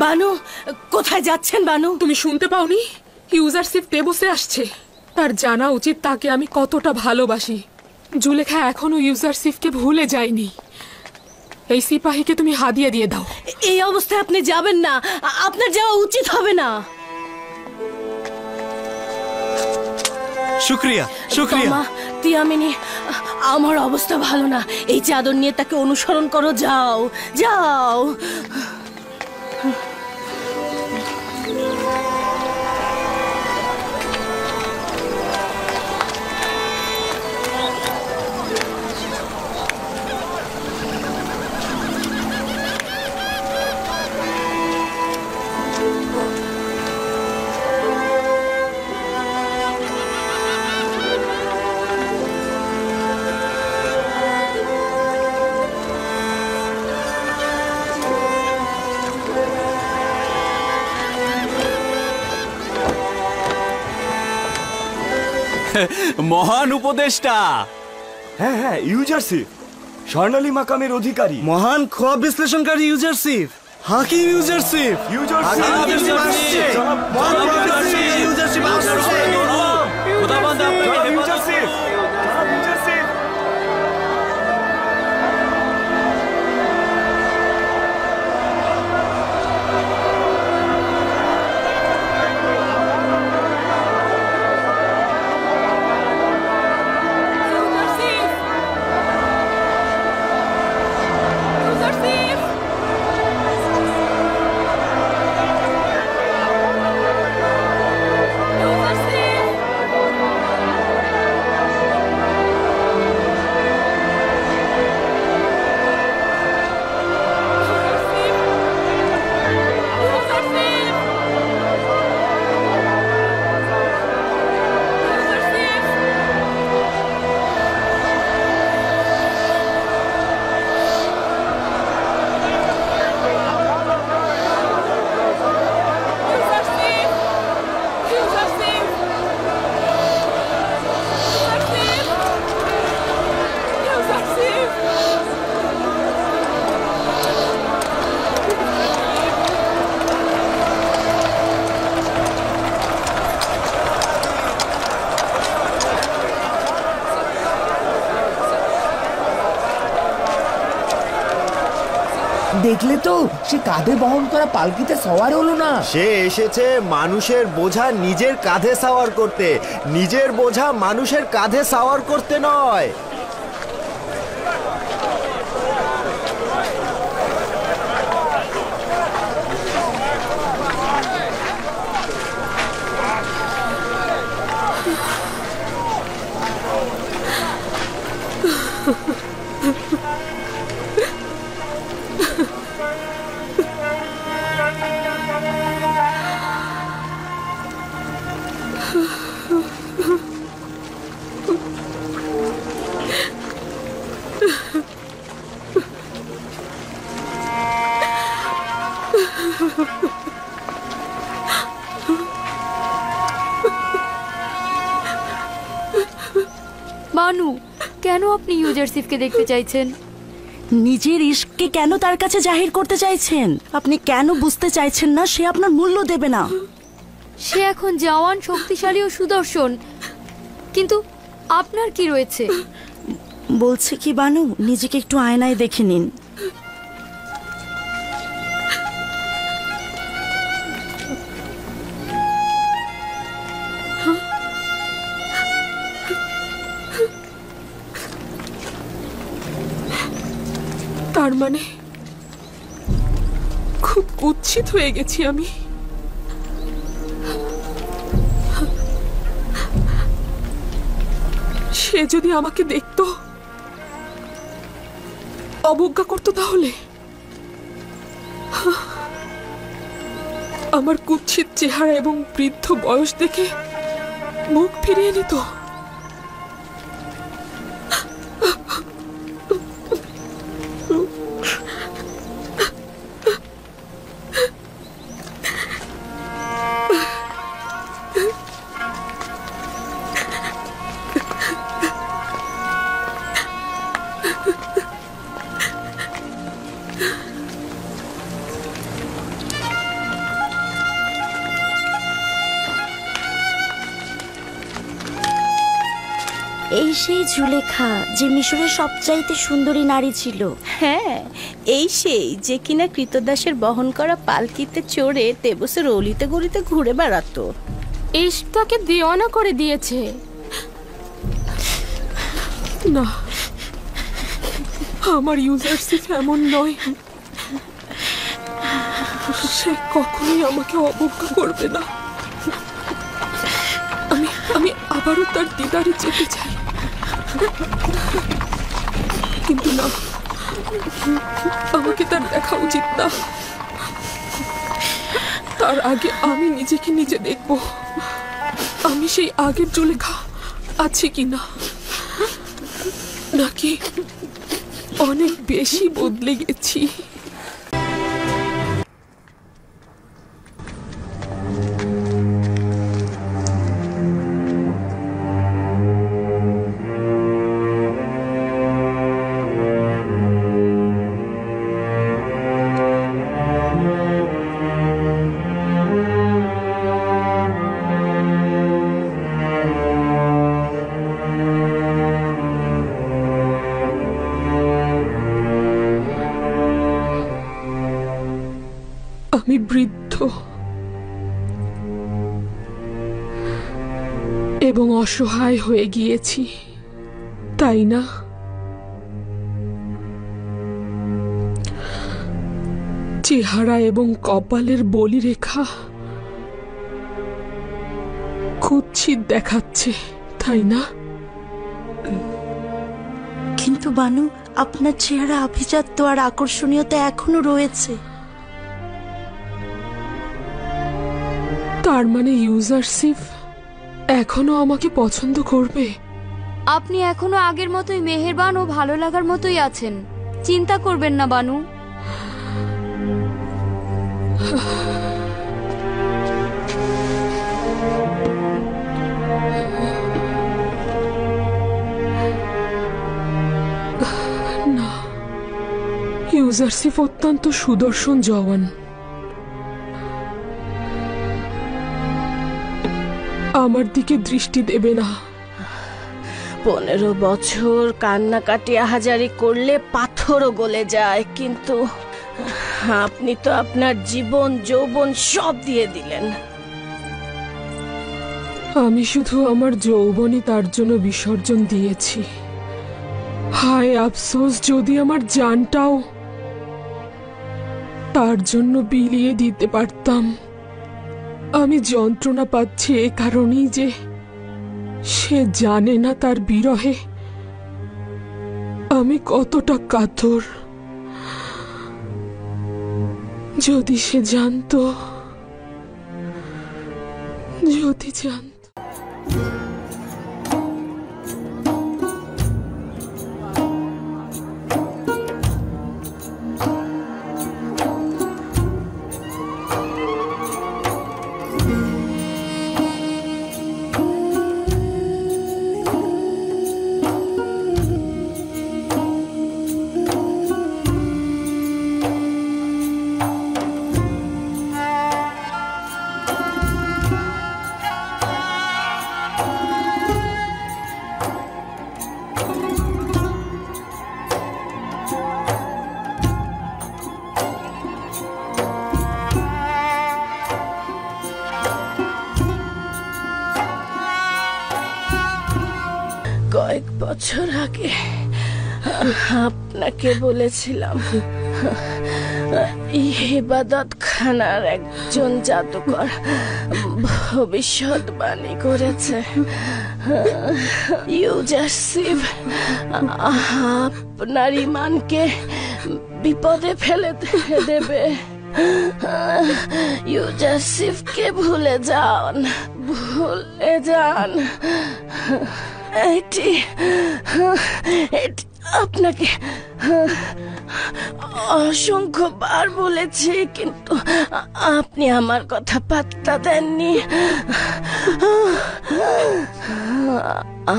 বানু, কোথায় যাচ্ছেন বানু? তুমি শুনতে পাওনি? ইউজারশিপ টেবসে আসছে। তার জানা উচিত তাকে আমি কতটা ভালোবাসি। জুলেখা এখনো ইউজারশিপকে ভুলে যায়নি। এই সিপাহীকে তুমি হাদিয়া দিয়ে দাও। এই অবস্থায় আপনি যাবেন না, আপনার যাওয়া উচিত হবে না। শুক্রিয়া শুক্রিয়া। তিয়ামিনি, আমার অবস্থা ভালো না। এই চাদর নিয়ে তাকে অনুসরণ করো, যাও যাও। মহান উপদেষ্টা। হ্যাঁ হ্যাঁ, ইউজারশিপ স্বর্ণালী মাকামের অধিকারী, মহান খোয়াব বিশ্লেষণকারী ইউজারশিপ, হাকিম ইউজারশিপ, দেখলে তো, সে কাঁধে বহন করা পালকিতে সওয়ার হলো না। সে এসেছে মানুষের বোঝা নিজের কাঁধে সাওয়ার করতে, নিজের বোঝা মানুষের কাঁধে সাওয়ার করতে নয়। মানু, কেন আপনি ইউজারশিপকে দেখতে চাইছেন? নিজের ইশককে কেন তার কাছে জাহির করতে চাইছেন? আপনি কেন বুঝতে চাইছেন না সে আপনার মূল্য দেবে না? সে এখন জওয়ান, শক্তিশালী ও সুদর্শন, কিন্তু আপনার কি রয়েছে? বলছে কি বানু, নিজেকে একটু আয়নায় দেখে নিন। তার মানে খুব কুৎসিত হয়ে গেছি আমি। সে যদি আমাকে দেখতো, অবজ্ঞা করতো, তাহলে আমার কুৎসিত চেহারা এবং বৃদ্ধ বয়স দেখে মুখ ফিরিয়ে নিত। এই সেই জুলেখা যে মিশরের সবচাইতে সুন্দরী নারী ছিল। হ্যাঁ, এই সেই যে কিনা কৃতদাসের বহন করা পালকিতে চড়ে তেবসের অলিতে গলিতে ঘুরে বেড়াতো। ইশক তাকে দেওয়ানা করে দিয়েছে। না, আমার ইউজারশিপ এমন নয়। সে কখনোই আমাকে অবজ্ঞা করবে না। আমি আবারও তার দিদারে যেতে চাই, কিন্তু না, আমাকে তার দেখা উচিত না। তার আগে আমি নিজেকে নিজে দেখব, আমি সেই আগের জুলেখা আছি কিনা, নাকি অনেক বেশি বদলে গেছি। আমি বৃদ্ধ এবং অসহায় হয়ে গিয়েছি, তাই না? চেহারা এবং কপালের বলিরেখা কুৎসিত দেখাচ্ছে, তাই না? কিন্তু বানু, আপনার চেহারা আভিজাত্য আর আকর্ষণীয়তা এখনো রয়েছে। তার মানে ইউজারশিপ এখনো আমাকে পছন্দ করবে? আপনি এখনো আগের মতোই মেহেরবান ও ভালো লাগার মতোই আছেন, চিন্তা করবেন না বানু। না, ইউজারশিপ অত্যন্ত সুদর্শন জওয়ান। আমার দিকে দৃষ্টি দেবে না। 15 বছর কান্নাকাটি আহাজারি করলে পাথরও গলে যায়, কিন্তু আপনি তো আপনার জীবন যৌবন সব দিয়ে দিলেন। আমি শুধু আমার যৌবনই তার জন্য বিসর্জন দিয়েছি। হায় আফসোস, যদি আমার জানটাও তার জন্য বিলিয়ে দিতে পারতাম। আমি যন্ত্রণা পাচ্ছি এ কারণেই যে সে জানে না তার বিরহে আমি কতটা কাতর। যদি সে জানতো, যদি জানতো। কয়েক বছর আগে আপনাকে বলেছিলাম ইবাদত খানার একজন জাদুকর ভবিষ্যৎবাণী করেছে ইউজারশিপ আপনার ঈমানকে বিপদে ফেলে দেবে। ইউজারশিপকে ভুলে যান, ভুলে যান। এটি আপনাকে অসংখ্যবার বলেছি, কিন্তু আপনি আমার কথা পাত্তা দেননি।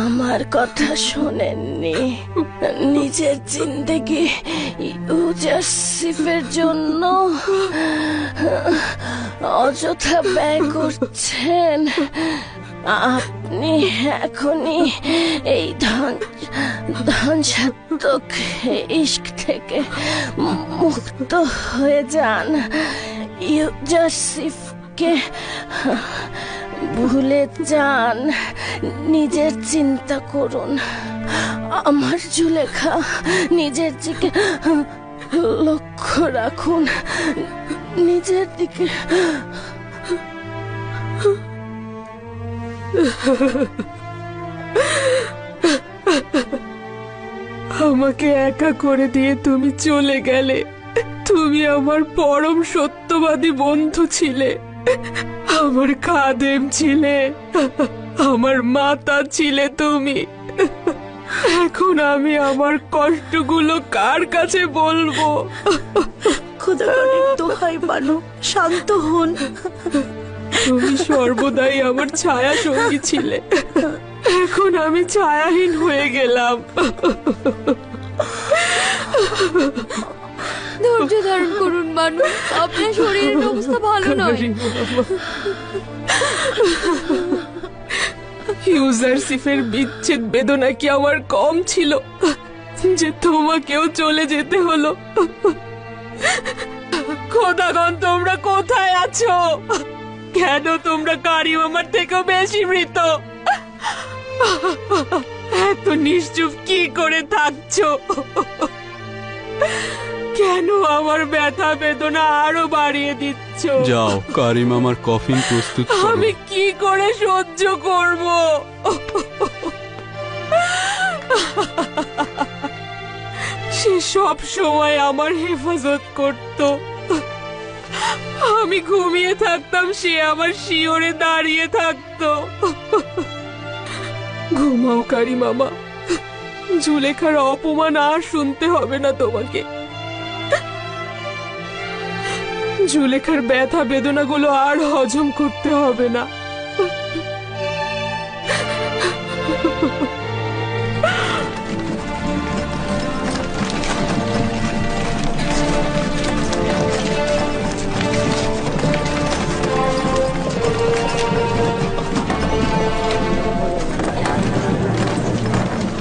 আমার কথা শোনেননি। নিজের জিন্দেগি ইউজারশিপের জন্য অযথা ব্যয় করছেন। আপনি এখনই এই ধ্বংসাত্মক ইশক থেকে মুক্ত হয়ে যান। ইউজারশিপকে ভুলে যান, নিজের চিন্তা করুন। আমার জুলেখা, নিজের দিকে লক্ষ্য রাখুন, নিজের দিকে। আমাকে একা করে দিয়ে তুমি চলে গেলে। তুমি আমার পরম সত্যবাদী বন্ধু ছিলে, আমার খাদেম ছিলে, আমার মাতা ছিলে তুমি। এখন আমি আমার কষ্টগুলো কার কাছে বলবো? খোদার দোহাই বানু, শান্ত হন। তুমি সর্বদাই আমার ছায়া সঙ্গী ছিলে, এখন আমি ছায়াহীন হয়ে গেলাম। ধৈর্য ধারণ করুন মানু, আপনার শরীরের অবস্থা ভালো নয়। ইউজারশিপের বিচ্ছেদ বেদনা কি আমার কম ছিল যে তোমাকেও চলে যেতে হলো? খোদাগণ, তোমরা কোথায় আছো? কেন তোমরা কারিম আমার থেকেও বেশি মৃত? এত নিশ্চুপ কি করে থাকছো? কেন আমার ব্যথা বেদনা আরো বাড়িয়ে দিচ্ছ? যাও, কারিম আমার কফিন প্রস্তুত করো। আমি কি করে সহ্য করব? সে সব সময় আমার হেফাজত করত। আমি ঘুমিয়ে থাকতাম, সে আমার শিওরে দাঁড়িয়ে থাকতো। ঘুমাও কারিম মামা, জুলেখার অপমান আর শুনতে হবে না তোমাকে। জুলেখার ব্যথা বেদনাগুলো আর হজম করতে হবে না।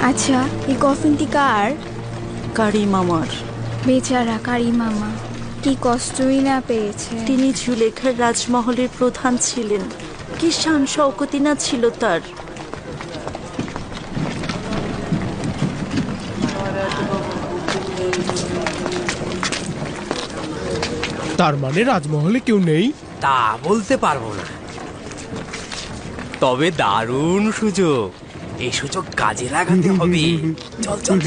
আচ্ছা, এই কফিনটি কার? কারিম আমার। বেচারা কারিম মামা, কি কষ্টই না পেয়েছে। তিনি জুলেখার রাজমহলের প্রধান ছিলেন, কি শান শওকতি না ছিল তার। তার মানে রাজমহলে কেউ নেই? তা বলতে পারবো না, তবে দারুণ সুযোগ। এই সুযোগ কাজে লাগাতে হবে। চল চল।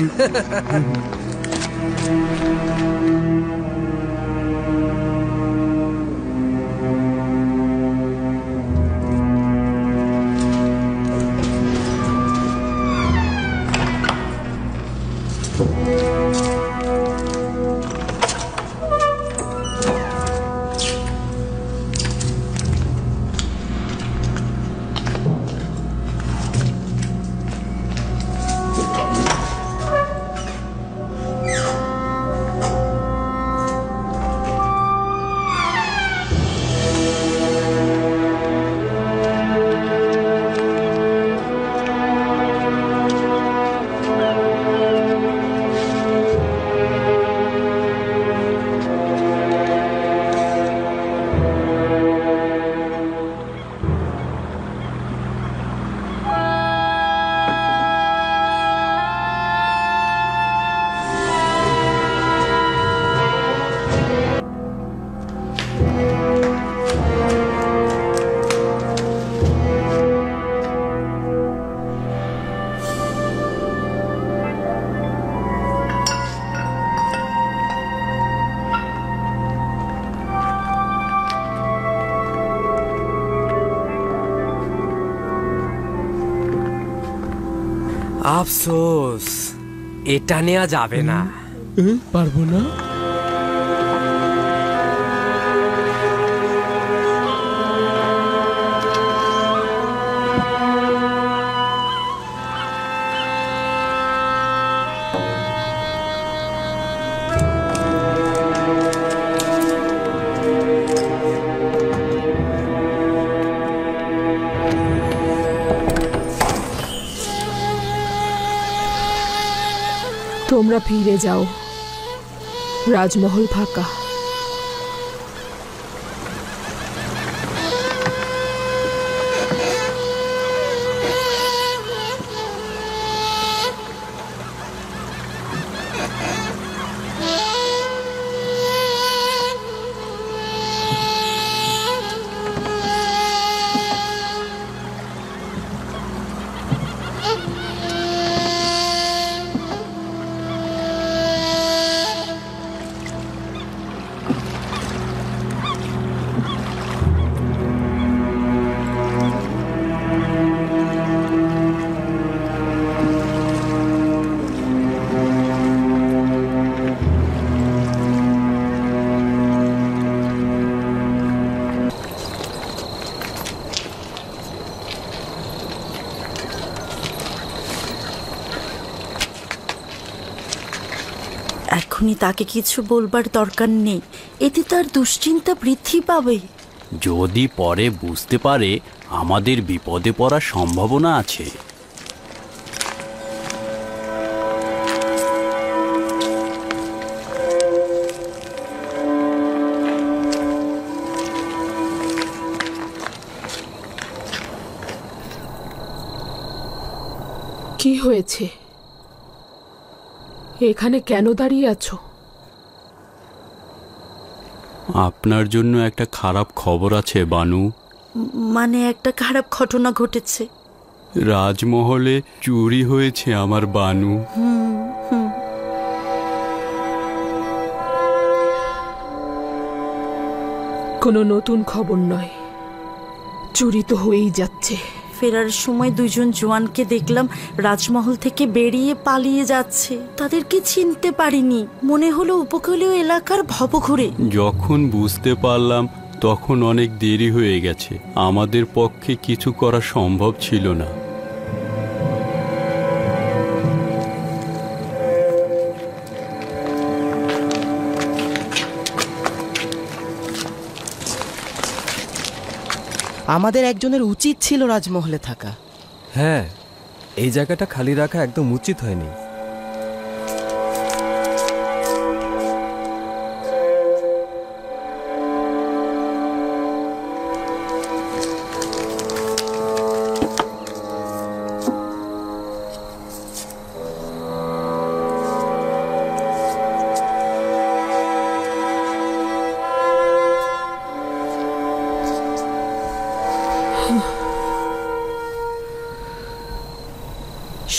আফসোস, এটা নেওয়া যাবে না। পারবো না। তোমরা ফিরে যাও, রাজমহল ফাঁকা। এখনই তাকে কিছু বলবার দরকার নেই, এতে তার দুশ্চিন্তা বৃদ্ধি পাবে। যদি পরে বুঝতে পারে আমাদের বিপদে পড়ার সম্ভাবনা আছে। কি হয়েছে? এখানে কেন দাঁড়িয়ে আছো? আপনার জন্য একটা খারাপ খবর আছে বানু। মানে একটা খারাপ ঘটনা ঘটেছে। রাজমহলে চুরি হয়েছে আমার বানু। কোনো নতুন খবর নয়, চুরি তো হয়েই যাচ্ছে। ফেরার সময় দুজন জওয়ানকে দেখলাম রাজমহল থেকে বেরিয়ে পালিয়ে যাচ্ছে। তাদেরকে চিনতে পারিনি, মনে হলো উপকূলীয় এলাকার ভবঘুরে। যখন বুঝতে পারলাম তখন অনেক দেরি হয়ে গেছে, আমাদের পক্ষে কিছু করা সম্ভব ছিল না। আমাদের একজনের উচিত ছিল রাজমহলে থাকা। হ্যাঁ, এই জায়গাটা খালি রাখা একদম উচিত হয়নি।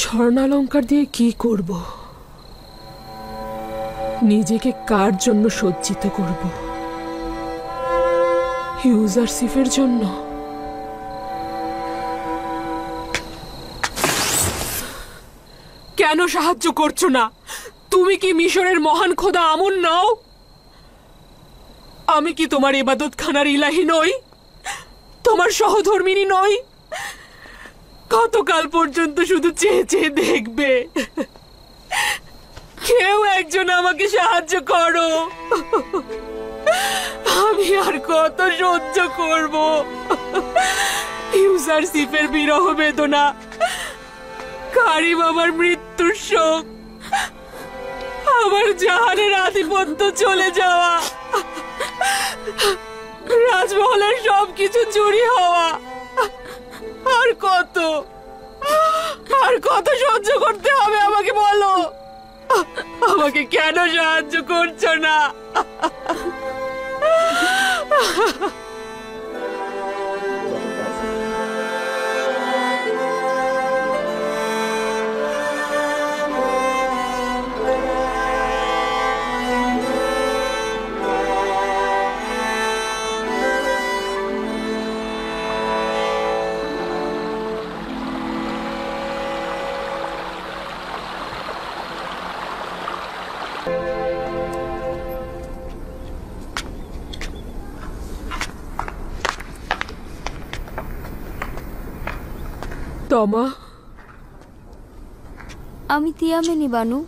স্বর্ণালঙ্কার দিয়ে কি করব? নিজেকে কার জন্য সজ্জিত করব? ইউজারশিপের জন্য? কেন সাহায্য করছো না? তুমি কি মিশরের মহান খোদা আমুন নও? আমি কি তোমার ইবাদতখানার ইলাহি নই? তোমার সহধর্মিনী নই? কতকাল পর্যন্ত শুধু চেয়ে চেয়ে দেখবে? কেউ একজন আমাকে সাহায্য করো। আমি আর কত সহ্য করব? ইউজারশিপের বিরহ বেদনা, কারিম আমার মৃত্যুর শোক, আমার জাহানের আধিপত্য চলে যাওয়া, রাজমহলের সবকিছু চুরি হওয়া, আর কত সহ্য করতে হবে আমাকে বলো? আমাকে কেন সাহায্য করছো না? তমা, আমি তিয়ামিনি বানু।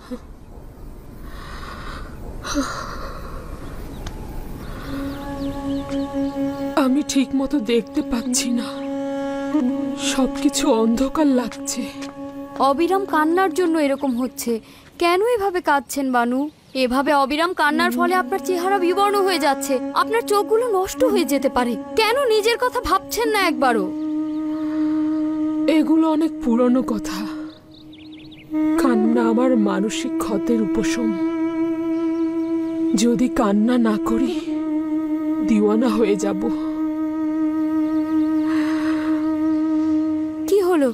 আমি ঠিক মতো দেখতে পাচ্ছি না, সবকিছু অন্ধকার লাগছে। অবিরাম কান্নার জন্য এরকম হচ্ছে, কেন এভাবে কাঁদছেন বানু? এভাবে অবিরাম কান্নার ফলে আপনার চেহারা বিবর্ণ হয়ে যাচ্ছে, আপনার চোখগুলো নষ্ট হয়ে যেতে পারে। কেন নিজের কথা ভাবছেন না একবারও? এগুলো অনেক পুরনো কথা। কান্না আমার মানসিক ক্ষতের উপশম। যদি কান্না না করি দিওয়ানা হয়ে যাব। কি হলো,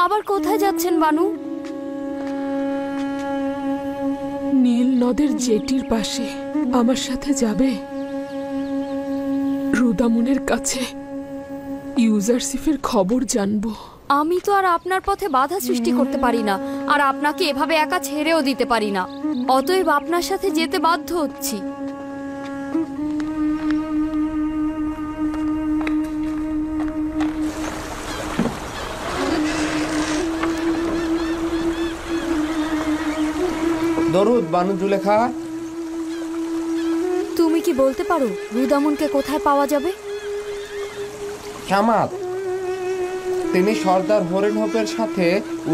আবার কোথায় যাচ্ছেন বানু? নীল নদের জেটির পাশে আমার সাথে যাবে? রুদামুনের কাছে ইউজারসিফের খবর জানবো। আমি তো আর আপনার পথে বাধা সৃষ্টি করতে পারি না, আর আপনাকে এভাবে একা ছেড়েও দিতে পারি না। অতএব আপনার সাথে যেতে বাধ্য হচ্ছি। দরুদ বানু জুলেখা। তুমি কি বলতে পারো রুদামুনকে কোথায় পাওয়া যাবে? শামাত, তিনি সর্দার হরেনহোপের সাথে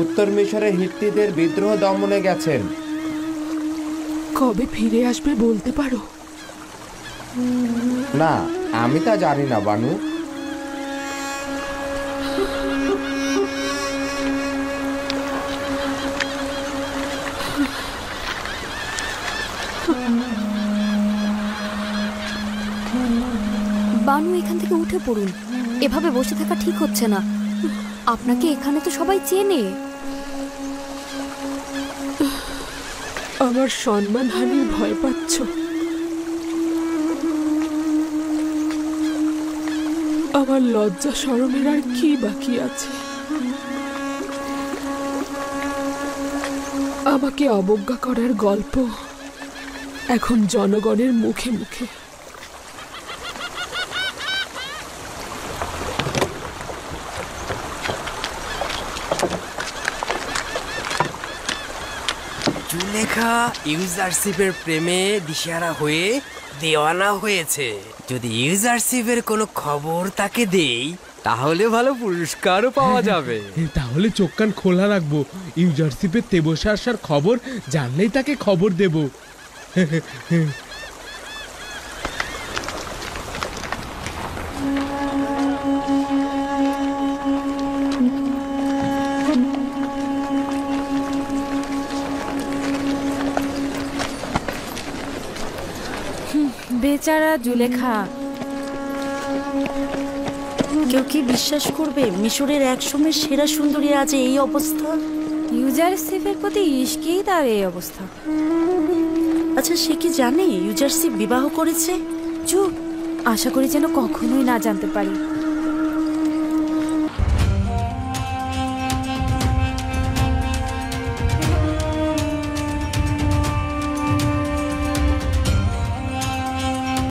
উত্তর মিশরের হিত্তিদের বিদ্রোহ দমনে গেছেন। কবে ফিরে আসবে বলতে পারো? না, আমি তা জানি না বানু। বানু, এখান থেকে উঠে পড়ুন। এভাবে বসে থাকা ঠিক হচ্ছে না। আপনাকে এখানে তো সবাই চেনে। আমার সম্মানহানির ভয় পাচ্ছ? আমার লজ্জা শরমের আর কি বাকি আছে? আমাকে অবজ্ঞা করার গল্প এখন জনগণের মুখে মুখে। জুলেখা ইউজারশিপের প্রেমে দিশেহারা হয়ে দেওয়ানা হয়েছে। যদি ইউজারশিপের কোনো খবর তাকে দেই তাহলে ভালো পুরস্কারও পাওয়া যাবে। তাহলে চোখ কান খোলা রাখবো। ইউজারশিপের তেবসে আসার খবর জানলেই তাকে খবর দেব। বেচারা জুলেখা। কেউ কি বিশ্বাস করবে মিশরের একসময় সেরা সুন্দরী আজ এই অবস্থা? ইউজারশিপের প্রতি ইশকেই তার এই অবস্থা। আচ্ছা, সে কি জানে ইউজারশিপ বিবাহ করেছে? চুপ, আশা করি যেন কখনোই না জানতে পারি।